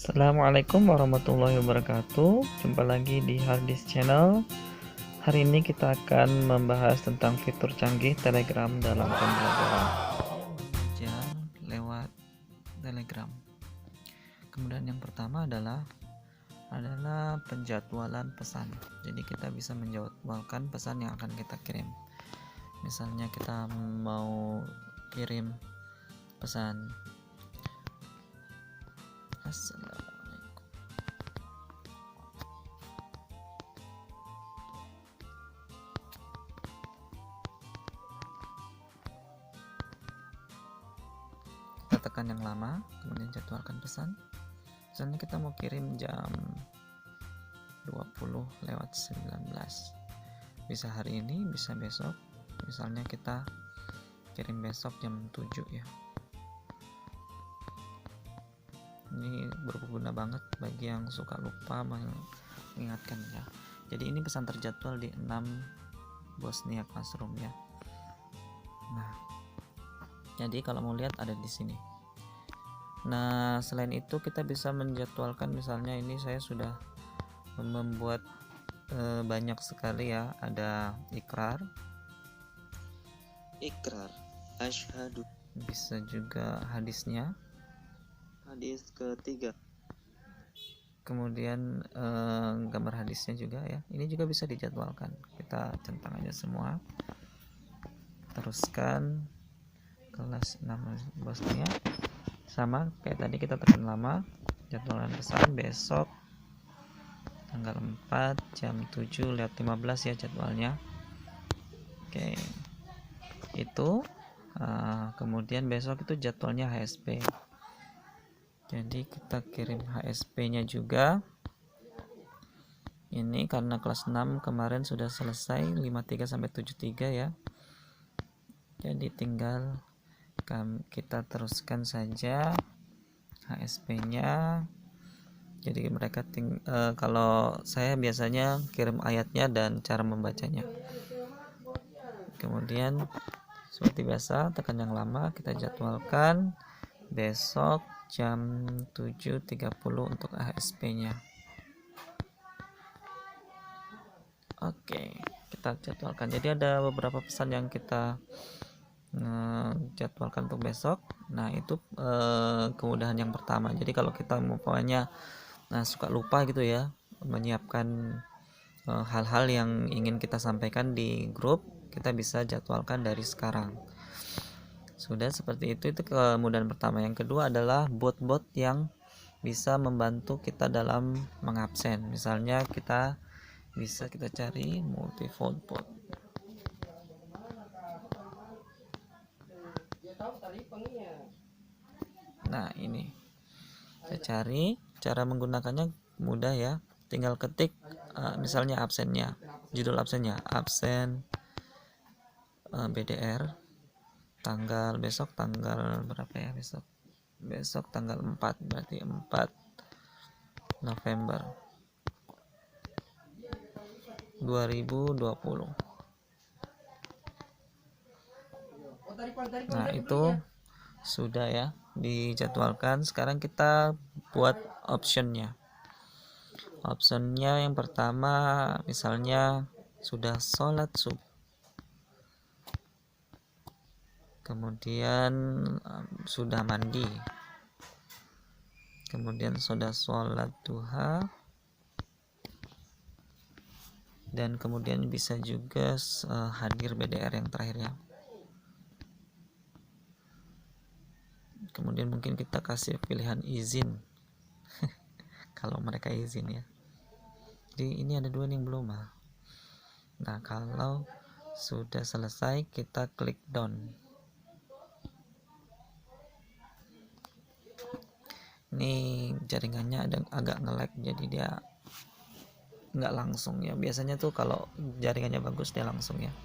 Assalamualaikum warahmatullahi wabarakatuh. Jumpa lagi di Harddisk Channel. Hari ini kita akan membahas tentang fitur canggih Telegram dalam pembelajaran. Belajar lewat Telegram. Kemudian yang pertama adalah penjadwalan pesan. Jadi kita bisa menjadwalkan pesan yang akan kita kirim. Misalnya kita mau kirim pesan Assalamualaikum. Kita tekan yang lama, kemudian jadwalkan pesan. Misalnya kita mau kirim jam 20:19. Bisa hari ini, bisa besok. Misalnya kita kirim besok jam 7 ya. Ini berguna banget bagi yang suka lupa mengingatkan ya. Jadi ini pesan terjadwal di 6 Bosnia Classroom ya. Nah, jadi kalau mau lihat ada di sini. Nah, selain itu kita bisa menjadwalkan, misalnya ini saya sudah membuat banyak sekali ya. Ada ikrar, asyhadu, bisa juga hadisnya, hadis ketiga, kemudian gambar hadisnya juga ya. Ini juga bisa dijadwalkan. Kita centang aja semua, teruskan kelas 6 Bosnia. Sama kayak tadi, kita tekan lama, jadwalan pesan besok tanggal 4 jam 7:15 ya jadwalnya. Oke, itu kemudian besok itu jadwalnya HSP. Jadi kita kirim HSP nya juga. Ini karena kelas 6 kemarin sudah selesai 53 sampai 73 ya. Jadi tinggal kita teruskan saja HSP nya. Jadi mereka kalau saya biasanya kirim ayatnya dan cara membacanya. Kemudian seperti biasa tekan yang lama, kita jadwalkan besok jam 7:30 untuk HSP nya. Oke, kita jadwalkan. Jadi ada beberapa pesan yang kita jadwalkan untuk besok. Nah, itu kemudahan yang pertama. Jadi kalau kita umpamanya suka lupa gitu ya menyiapkan hal-hal yang ingin kita sampaikan di grup, kita bisa jadwalkan dari sekarang. Sudah seperti itu kemudahan pertama. Yang kedua adalah bot-bot yang bisa membantu kita dalam mengabsen. Misalnya kita cari multivote bot. Nah, ini saya cari, cara menggunakannya mudah ya. Tinggal ketik misalnya absennya, judul absennya absen BDR, tanggal besok, tanggal berapa ya besok tanggal 4, berarti 4 November 2020. Nah, itu sudah ya dijadwalkan. Sekarang kita buat optionnya. Optionnya yang pertama, misalnya sudah sholat subuh, kemudian sudah mandi, kemudian sudah sholat duha, dan kemudian bisa juga hadir BDR yang terakhir ya. Kemudian mungkin kita kasih pilihan izin kalau mereka izin ya. Jadi ini ada 2 nih yang belum. Nah, kalau sudah selesai kita klik done. Ini jaringannya agak nge-lag, jadi dia nggak langsung ya. Biasanya tuh kalau jaringannya bagus dia langsung ya.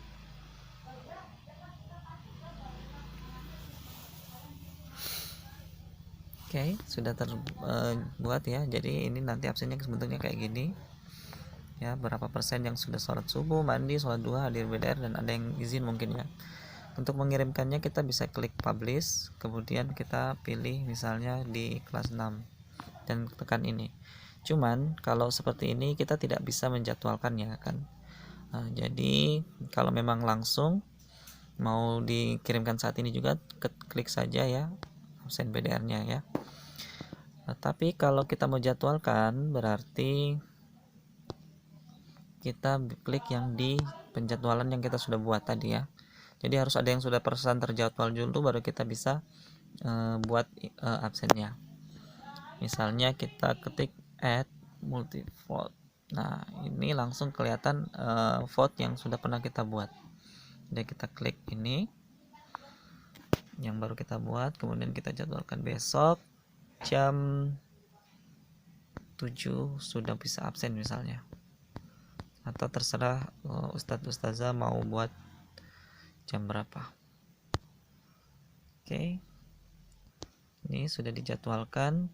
Oke, sudah terbuat ya. Jadi ini nanti absennya bentuknya kayak gini ya, berapa persen yang sudah sholat subuh, mandi, sholat duha, hadir BDR, dan ada yang izin mungkin ya. Untuk mengirimkannya kita bisa klik publish, kemudian kita pilih misalnya di kelas 6 dan tekan ini. Cuman kalau seperti ini kita tidak bisa menjadwalkannya kan. Jadi kalau memang langsung mau dikirimkan saat ini juga, klik saja ya absen BDR-nya ya. Tapi kalau kita mau jadwalkan berarti kita klik yang di penjadwalan yang kita sudah buat tadi ya. Jadi harus ada yang sudah pesan terjadwal dulu baru kita bisa buat absennya. Misalnya kita ketik add multi-vote. Nah, ini langsung kelihatan vote yang sudah pernah kita buat. Jadi kita klik ini yang baru kita buat, kemudian kita jadwalkan besok jam 7 sudah bisa absen misalnya. Atau terserah Ustadz Ustazah mau buat jam berapa. Oke. Ini sudah dijadwalkan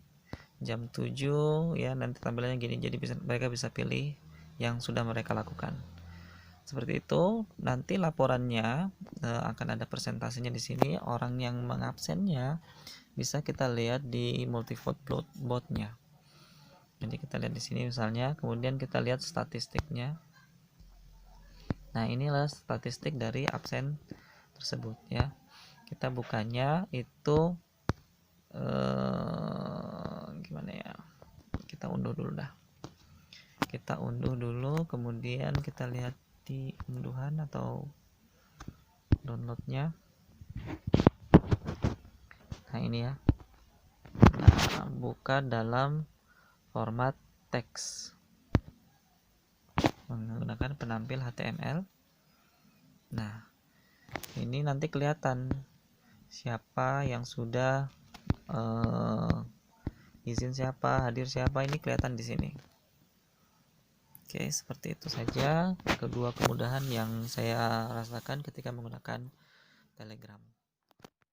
jam 7 ya, nanti tampilannya gini, jadi mereka bisa pilih yang sudah mereka lakukan. Seperti itu. Nanti laporannya akan ada persentasenya di sini. Orang yang mengabsennya bisa kita lihat di multi-vote bot-nya. Jadi kita lihat di sini misalnya, kemudian kita lihat statistiknya. Nah, inilah statistik dari absen tersebut ya. Kita bukanya itu gimana ya? Kita unduh dulu dah. Kita unduh dulu, kemudian kita lihat di unduhan atau downloadnya. Nah, ini ya. Nah, buka dalam format teks menggunakan penampil HTML. Nah, ini nanti kelihatan siapa yang sudah izin siapa, hadir siapa, ini kelihatan di sini. Oke, seperti itu saja kedua kemudahan yang saya rasakan ketika menggunakan Telegram.